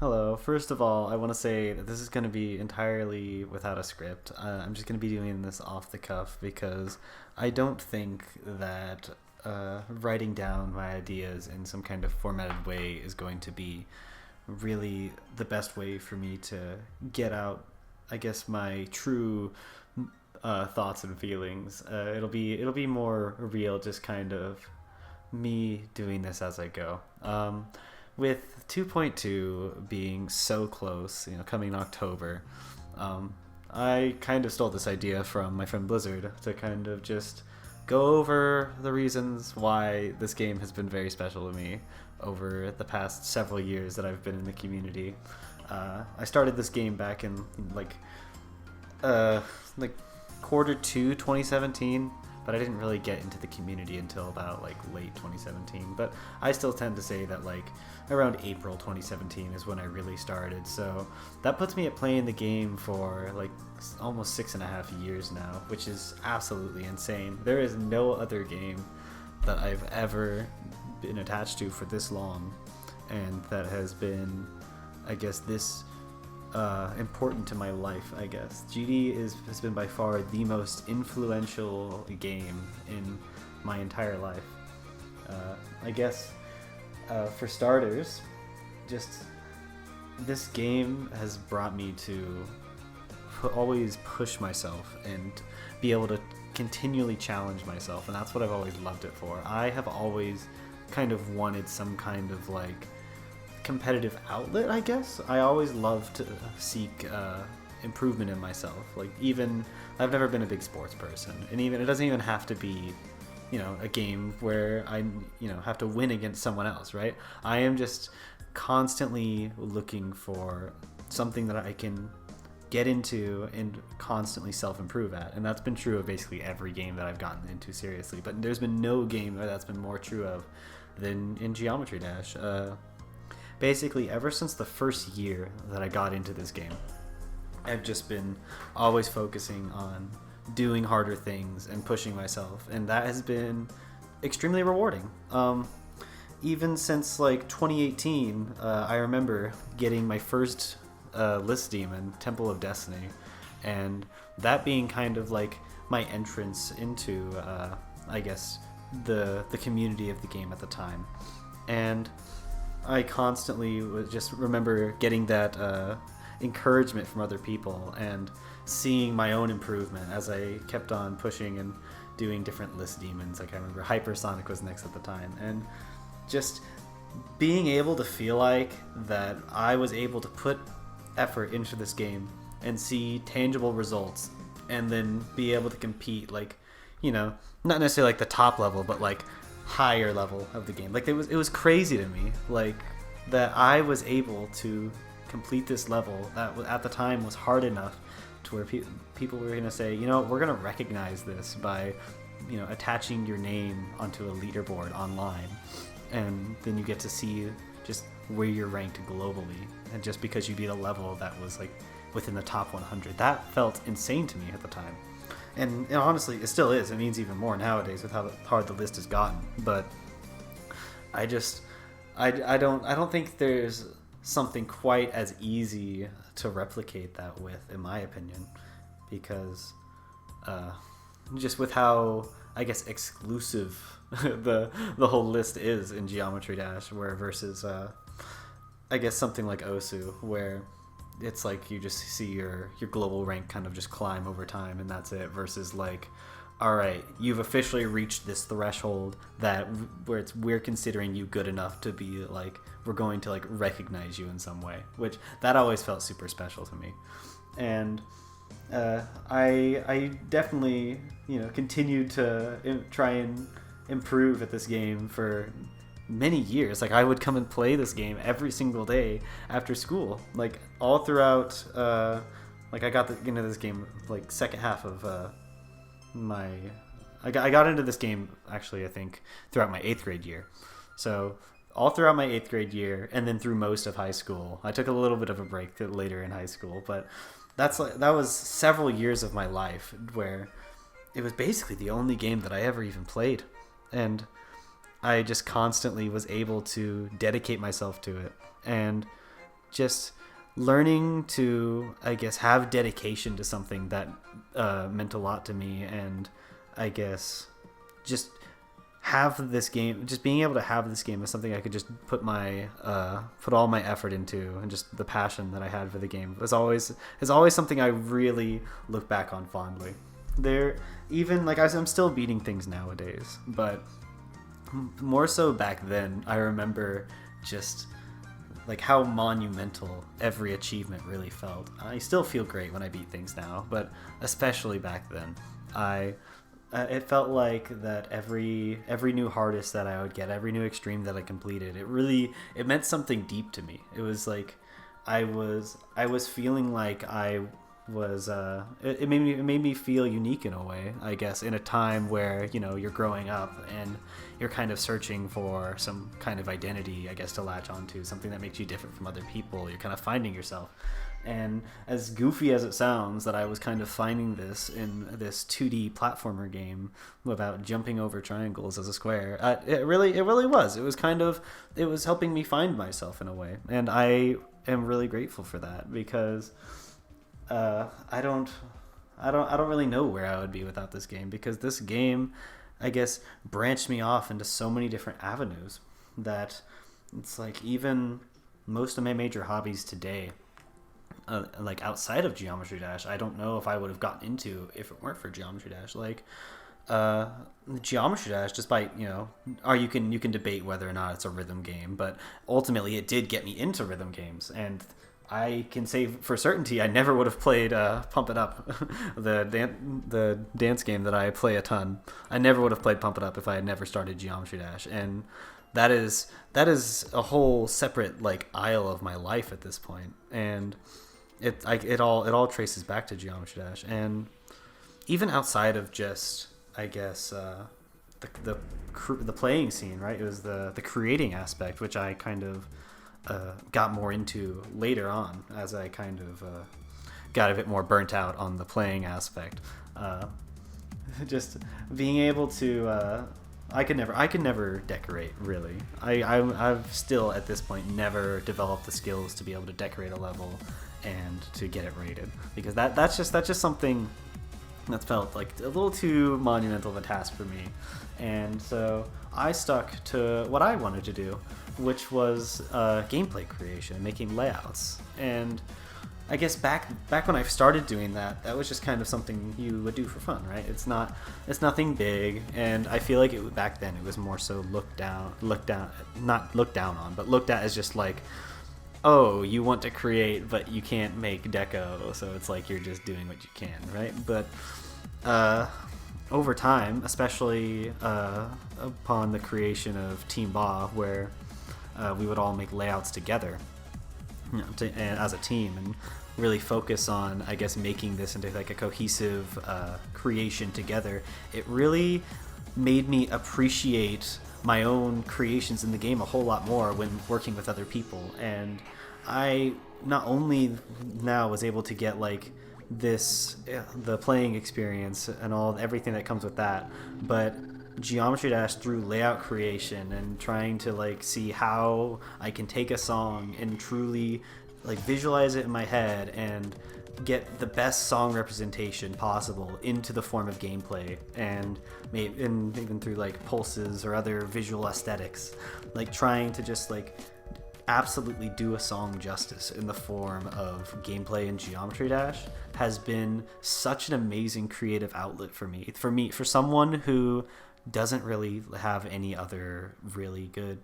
Hello. First of all, I want to say that this is going to be entirely without a script. I'm just going to be doing this off the cuff because I don't think that writing down my ideas in some kind of formatted way is going to be really the best way for me to get out, I guess, my true thoughts and feelings. It'll be more real, just kind of me doing this as I go. With 2.2 being so close, coming in October, I kind of stole this idea from my friend Blizzard to kind of just go over the reasons why this game has been very special to me over the past several years that I've been in the community. I started this game back in uh, like quarter two 2017, but I didn't really get into the community until about like late 2017. But I still tend to say that like around April 2017 is when I really started. So that puts me at playing the game for like almost 6.5 years now, which is absolutely insane. There is no other game that I've ever been attached to for this long, and that has been, I guess, this important to my life. I guess has been by far the most influential game in my entire life. I guess for starters, just this game has brought me to always push myself and be able to continually challenge myself, and that's what I've always loved it for. I have always kind of wanted some kind of like competitive outlet, I guess. I always love to seek improvement in myself. Like, even I've never been a big sports person, and even it doesn't even have to be a game where I have to win against someone else, right? I am just constantly looking for something that I can get into and constantly self-improve at, and that's been true of basically every game that I've gotten into seriously. But there's been no game where that's been more true of than in Geometry Dash. Basically, ever since the first year that I got into this game, I've just been always focusing on doing harder things and pushing myself, and that has been extremely rewarding. Even since like 2018, I remember getting my first list demon, Temple of Destiny, and that being kind of like my entrance into, I guess, the community of the game at the time. And I constantly would just remember getting that encouragement from other people and seeing my own improvement as I kept on pushing and doing different list demons. Like, I remember Hypersonic was next at the time, and just being able to feel like that I was able to put effort into this game and see tangible results, and then be able to compete, like, not necessarily like the top level, but like higher level of the game. Like, it was crazy to me, like, that I was able to complete this level that at the time was hard enough to where people were going to say, we're going to recognize this by attaching your name onto a leaderboard online, and then you get to see just where you're ranked globally, and just because you beat a level that was like within the top 100. That felt insane to me at the time. And honestly, it still is. It means even more nowadays with how hard the list has gotten. But I don't think there's something quite as easy to replicate that with, in my opinion, because just with how, I guess, exclusive the whole list is in Geometry Dash, where versus I guess something like Osu, where it's like you just see your global rank kind of just climb over time, and that's it, versus like, all right, you've officially reached this threshold that where we're considering you good enough to be like, we're going to like recognize you in some way, which that always felt super special to me. And I definitely continued to try and improve at this game for many years. Like, I would come and play this game every single day after school, like all throughout. Like, I got into this game like second half of I got into this game, actually, I think throughout my 8th grade year. So all throughout my 8th grade year, and then through most of high school. I took a little bit of a break later in high school, but that was several years of my life where it was basically the only game that I ever even played, and I just constantly was able to dedicate myself to it. And just learning to, I guess, have dedication to something that meant a lot to me, and I guess just have this game, just being able to have this game is something I could just put all my effort into, and just the passion that I had for the game is always something I really look back on fondly. Even like I'm still beating things nowadays, but more so back then, I remember just like how monumental every achievement really felt. I still feel great when I beat things now, but especially back then, it felt like that every new hardest that I would get, every new extreme that I completed, it meant something deep to me. It was like I was feeling like I was it made me feel unique in a way, I guess, in a time where, you know, you're growing up and you're kind of searching for some kind of identity, I guess, to latch onto, something that makes you different from other people. You're kind of finding yourself. And as goofy as it sounds that I was kind of finding this in this 2D platformer game about jumping over triangles as a square, it really was. It was helping me find myself in a way, and I am really grateful for that, because I don't really know where I would be without this game, because this game, I guess, branched me off into so many different avenues that it's like even most of my major hobbies today, like outside of Geometry Dash, I don't know if I would have gotten into if it weren't for Geometry Dash. Like Geometry Dash, despite, you know, or you can debate whether or not it's a rhythm game, but ultimately it did get me into rhythm games, and I can say for certainty I never would have played Pump It Up, the dance game that I play a ton. I never would have played Pump It Up if I had never started Geometry Dash, and that is a whole separate like aisle of my life at this point, and it all traces back to Geometry Dash. And even outside of just, I guess, the playing scene, right? It was the creating aspect, which I kind of got more into later on as I kind of got a bit more burnt out on the playing aspect. Just being able to I could never decorate, really. I've still at this point never developed the skills to be able to decorate a level and to get it rated, because that's just something that felt like a little too monumental of a task for me. And so I stuck to what I wanted to do, which was gameplay creation, making layouts. And I guess back when I started doing that was just kind of something you would do for fun, right? It's nothing big, and I feel like back then it was more so looked at as just like, oh, you want to create, but you can't make deco, so it's like you're just doing what you can, right? But over time, especially upon the creation of Team Ba, where we would all make layouts together, you know, as a team, and really focus on, I guess, making this into like a cohesive creation together, it really made me appreciate my own creations in the game a whole lot more when working with other people. And I not only now was able to get like the playing experience and everything that comes with that, but Geometry Dash through layout creation and trying to like see how I can take a song and truly like visualize it in my head and get the best song representation possible into the form of gameplay, and even through like pulses or other visual aesthetics, like trying to just like absolutely do a song justice in the form of gameplay in Geometry Dash has been such an amazing creative outlet for me, for someone who doesn't really have any other really good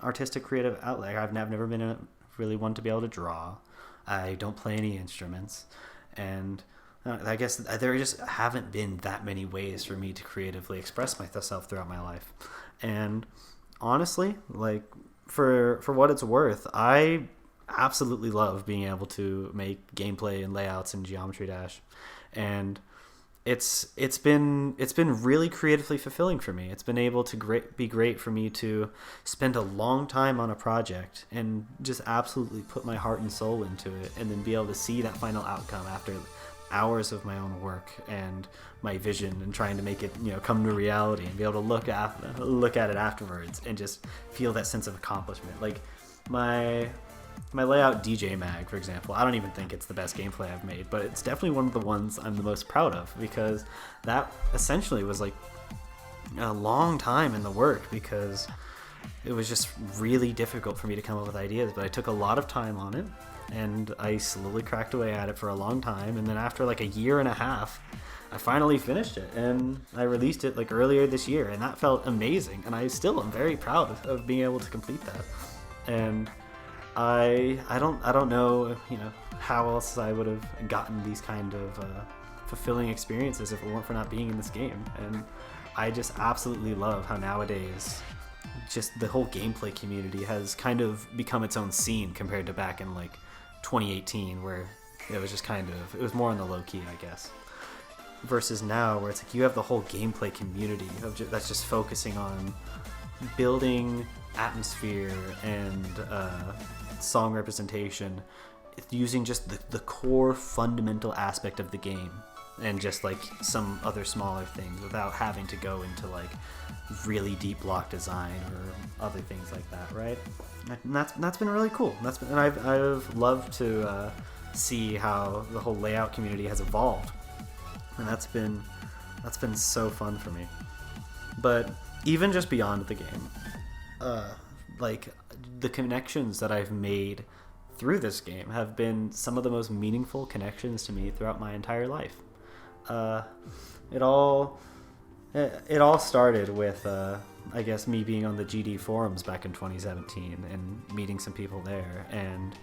artistic creative outlet. I've never been really one to be able to draw. I don't play any instruments, and I guess there just haven't been that many ways for me to creatively express myself throughout my life. And honestly, like for what it's worth, I absolutely love being able to make gameplay and layouts in Geometry Dash, and it's been really creatively fulfilling for me. It's been able to be great for me to spend a long time on a project and just absolutely put my heart and soul into it, and then be able to see that final outcome after hours of my own work and my vision and trying to make it, you know, come to reality, and be able to look at it afterwards and just feel that sense of accomplishment. Like my layout DJ Mag, for example, I don't even think it's the best gameplay I've made, but it's definitely one of the ones I'm the most proud of, because that essentially was like a long time in the work, because it was just really difficult for me to come up with ideas, but I took a lot of time on it, and I slowly cracked away at it for a long time, and then after like a year and a half, I finally finished it, and I released it like earlier this year, and that felt amazing, and I still am very proud of being able to complete that. And I don't know, how else I would have gotten these kind of fulfilling experiences if it weren't for not being in this game. And I just absolutely love how nowadays just the whole gameplay community has kind of become its own scene compared to back in like 2018, where it was just it was more on the low key, I guess. Versus now, where it's like you have the whole gameplay community that's just focusing on building atmosphere and song representation, using just the core fundamental aspect of the game, and just like some other smaller things without having to go into like really deep block design or other things like that, right? And that's been really cool. And I've loved to see how the whole layout community has evolved. And that's been so fun for me. But even just beyond the game, like the connections that I've made through this game have been some of the most meaningful connections to me throughout my entire life. It all started with I guess me being on the GD forums back in 2017 and meeting some people there, and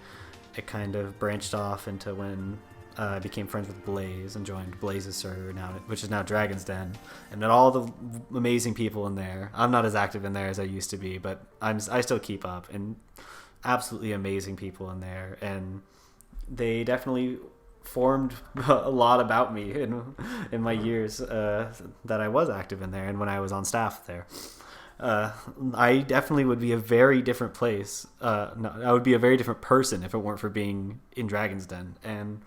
it kind of branched off into when I became friends with Blaze and joined Blaze's server now, which is now Dragon's Den, and met all the amazing people in there. I'm not as active in there as I used to be, but I still keep up, and absolutely amazing people in there, and they definitely formed a lot about me in my years that I was active in there and when I was on staff there. I definitely would be a very different place. I would be a very different person if it weren't for being in Dragon's Den, and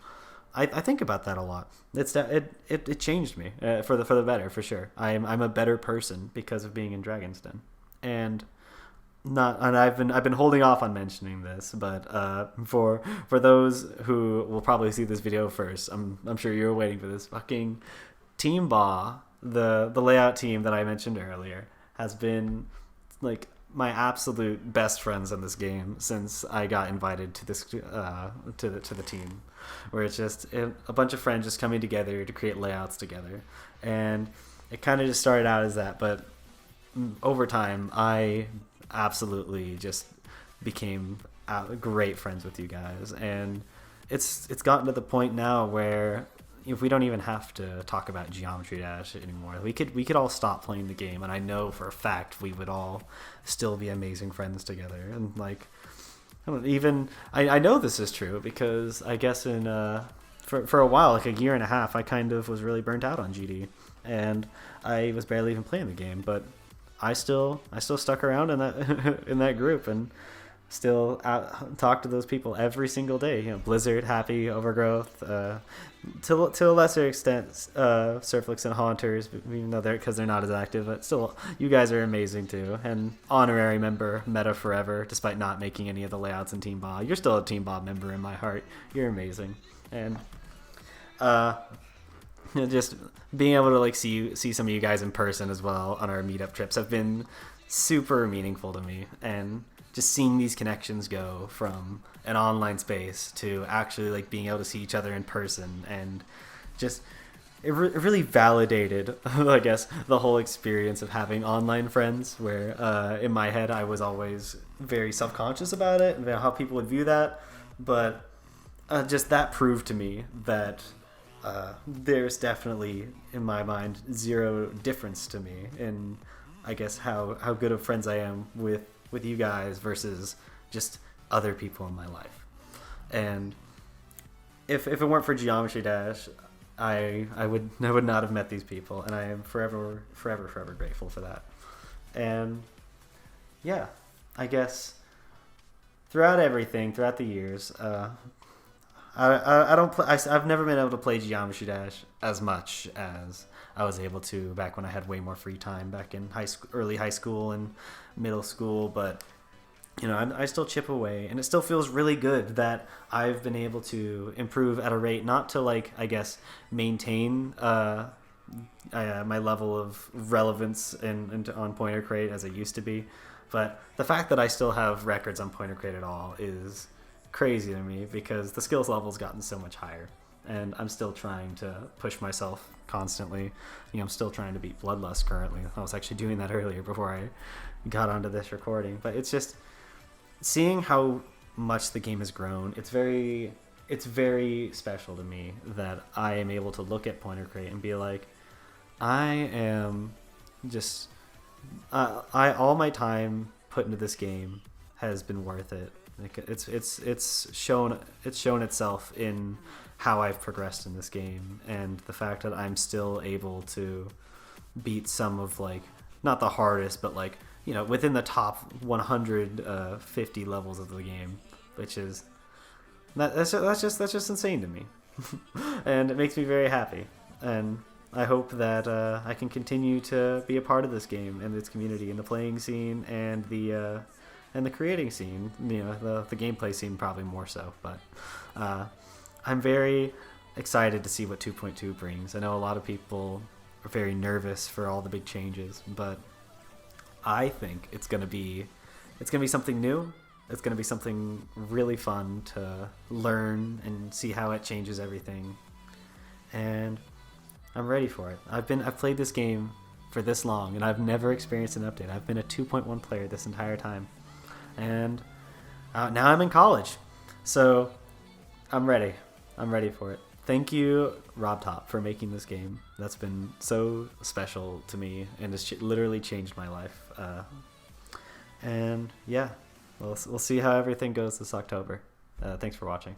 I think about that a lot. It changed me for the better, for sure. I'm a better person because of being in Dragon's Den, and I've been holding off on mentioning this, but for those who will probably see this video first, I'm sure you're waiting for this. Fucking Team Ba, the layout team that I mentioned earlier, has been like my absolute best friends in this game since I got invited to this to the team, where it's just a bunch of friends just coming together to create layouts together, and it kind of just started out as that, but over time I absolutely just became great friends with you guys, and it's gotten to the point now where if we don't even have to talk about Geometry Dash anymore, we could all stop playing the game, and I know for a fact we would all still be amazing friends together. And like, I know this is true because I guess in for a while, like a year and a half, I kind of was really burnt out on GD, and I was barely even playing the game, but I still stuck around in that in that group, and still talk to those people every single day. Blizzard, Happy, Overgrowth, to a lesser extent, Surflix and Haunters, even though they're not as active, but still, you guys are amazing too. And honorary member Meta Forever, despite not making any of the layouts in Team Bob, you're still a Team Bob member in my heart. You're amazing, and just being able to like see some of you guys in person as well on our meetup trips have been super meaningful to me, and just seeing these connections go from an online space to actually like being able to see each other in person, and just it really validated I guess the whole experience of having online friends, where in my head I was always very self-conscious about it and how people would view that, but just that proved to me that there's definitely in my mind zero difference to me in I guess how good of friends I am with you guys versus just other people in my life. And if it weren't for Geometry Dash, I would not have met these people, and I am forever grateful for that. And yeah, I guess throughout the years, I've never been able to play Geometry Dash as much as I was able to back when I had way more free time back in early high school and middle school, but I still chip away, and it still feels really good that I've been able to improve at a rate not to like I guess maintain my level of relevance in on Pointer Crate as it used to be, but the fact that I still have records on Pointer Crate at all is crazy to me because the skills level's gotten so much higher, and I'm still trying to push myself constantly. I'm still trying to beat Bloodlust currently. I was actually doing that earlier before I got onto this recording, but it's just seeing how much the game has grown. It's very special to me that I am able to look at Pointer Crate and be like, I am just I all my time put into this game has been worth it. Like it's shown itself in how I've progressed in this game, and the fact that I'm still able to beat some of like not the hardest, but like within the top 150 levels of the game, which is that's just insane to me, and it makes me very happy. And I hope that I can continue to be a part of this game and its community and the playing scene and the creating scene. The gameplay scene probably more so, but I'm very excited to see what 2.2 brings. I know a lot of people are very nervous for all the big changes, but I think it's gonna be something new. It's gonna be something really fun to learn and see how it changes everything. And I'm ready for it. I've played this game for this long, and I've never experienced an update. I've been a 2.1 player this entire time, and now I'm in college, so I'm ready. I'm ready for it. Thank you, Rob Top, for making this game. That's been so special to me, and it's literally changed my life. And yeah, we'll see how everything goes this October. Thanks for watching.